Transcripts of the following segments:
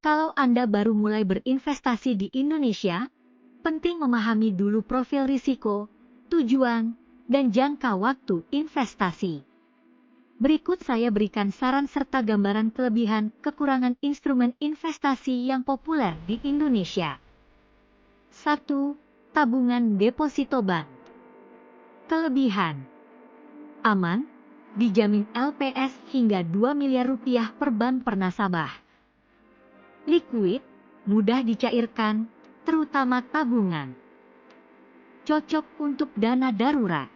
Kalau Anda baru mulai berinvestasi di Indonesia, penting memahami dulu profil risiko, tujuan, dan jangka waktu investasi. Berikut saya berikan saran serta gambaran kelebihan kekurangan instrumen investasi yang populer di Indonesia. 1. Tabungan deposito bank. Kelebihan: aman, dijamin LPS hingga 2 miliar rupiah per bank per nasabah. Liquid, mudah dicairkan, terutama tabungan. Cocok untuk dana darurat.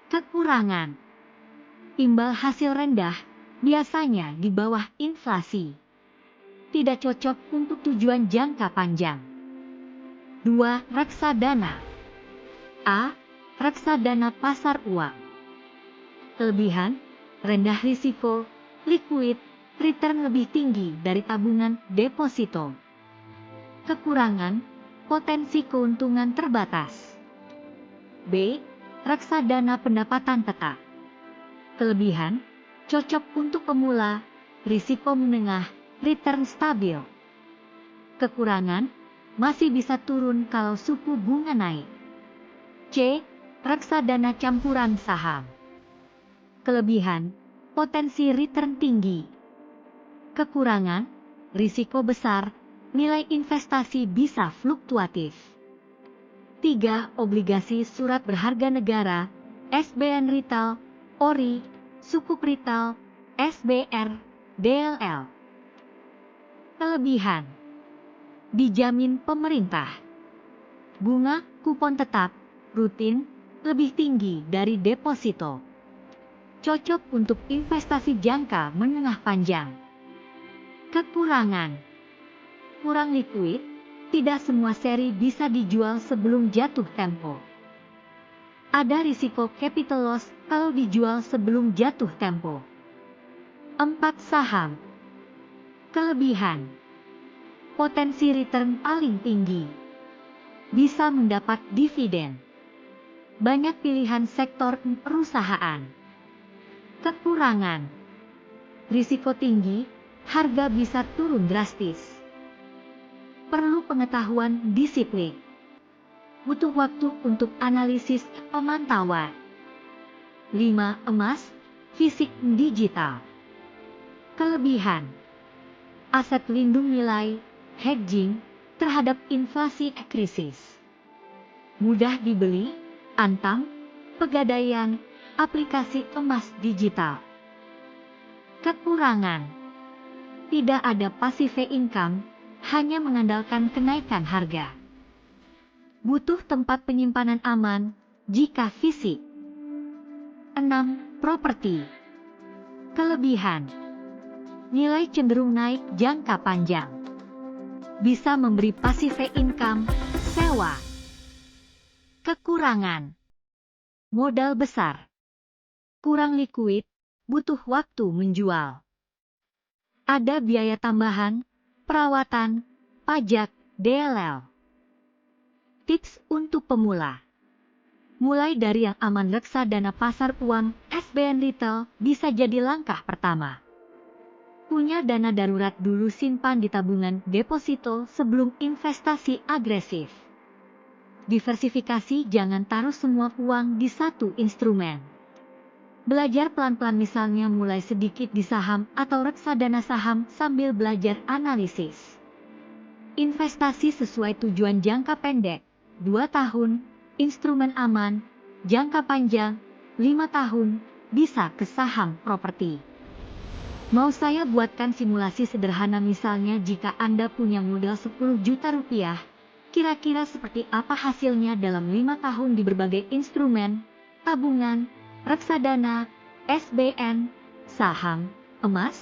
Kekurangan: imbal hasil rendah, biasanya di bawah inflasi. Tidak cocok untuk tujuan jangka panjang. 2. Reksadana. A. Reksadana pasar uang. Kelebihan: rendah risiko, liquid, return lebih tinggi dari tabungan deposito. Kekurangan: potensi keuntungan terbatas. B. Reksadana pendapatan tetap. Kelebihan: cocok untuk pemula, risiko menengah, return stabil. Kekurangan: masih bisa turun kalau suku bunga naik. C. Reksadana campuran saham. Kelebihan: potensi return tinggi. Kekurangan: risiko besar, nilai investasi bisa fluktuatif. 3. Obligasi surat berharga negara, SBN Retail, ORI, Sukuk Retail, SBR, DLL. Kelebihan: dijamin pemerintah. Bunga kupon tetap, rutin, lebih tinggi dari deposito. Cocok untuk investasi jangka menengah panjang. Kekurangan: kurang liquid, tidak semua seri bisa dijual sebelum jatuh tempo. Ada risiko capital loss kalau dijual sebelum jatuh tempo. 4. Saham. Kelebihan: potensi return paling tinggi. Bisa mendapat dividen. Banyak pilihan sektor perusahaan. Kekurangan: risiko tinggi, harga bisa turun drastis. Perlu pengetahuan disiplin. Butuh waktu untuk analisis pemantauan. 5. Emas, fisik digital. Kelebihan: aset lindung nilai, hedging, terhadap inflasi krisis. Mudah dibeli, Antam, Pegadaian, aplikasi emas digital. Kekurangan: tidak ada passive income, hanya mengandalkan kenaikan harga. Butuh tempat penyimpanan aman, jika fisik. 6. Properti. Kelebihan: nilai cenderung naik jangka panjang. Bisa memberi passive income, sewa. Kekurangan: modal besar. Kurang liquid, butuh waktu menjual. Ada biaya tambahan, perawatan, pajak, DLL. Tips untuk pemula: mulai dari yang aman, reksadana pasar uang, SBN Retail, bisa jadi langkah pertama. Punya dana darurat dulu, simpan di tabungan deposito sebelum investasi agresif. Diversifikasi, jangan taruh semua uang di satu instrumen. Belajar pelan-pelan, misalnya mulai sedikit di saham atau reksadana saham sambil belajar analisis. Investasi sesuai tujuan: jangka pendek, 2 tahun, instrumen aman, jangka panjang, 5 tahun, bisa ke saham properti. Mau saya buatkan simulasi sederhana, misalnya jika Anda punya modal 10 juta rupiah, kira-kira seperti apa hasilnya dalam 5 tahun di berbagai instrumen, tabungan, reksadana, SBN, saham, emas?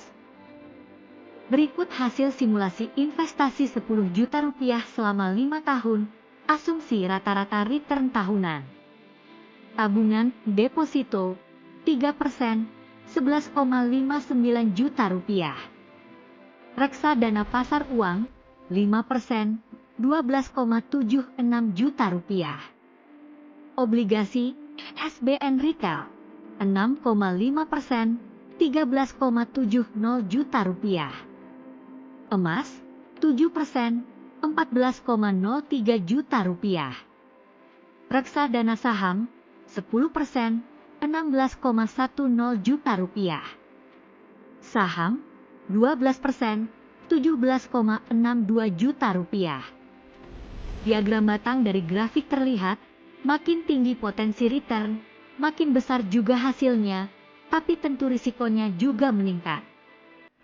Berikut hasil simulasi investasi 10 juta rupiah selama 5 tahun, asumsi rata-rata return tahunan. Tabungan deposito 3%, 11,59 juta rupiah. Reksadana pasar uang 5%, 12,76 juta rupiah. Obligasi SBN Retail 6,5%, 13,70 juta rupiah. Emas 7%, 14,03 juta rupiah. Reksadana saham, 10%, 16,10 juta rupiah. Saham, 12%, 17,62 juta rupiah. Diagram batang dari grafik terlihat, makin tinggi potensi return, makin besar juga hasilnya, tapi tentu risikonya juga meningkat.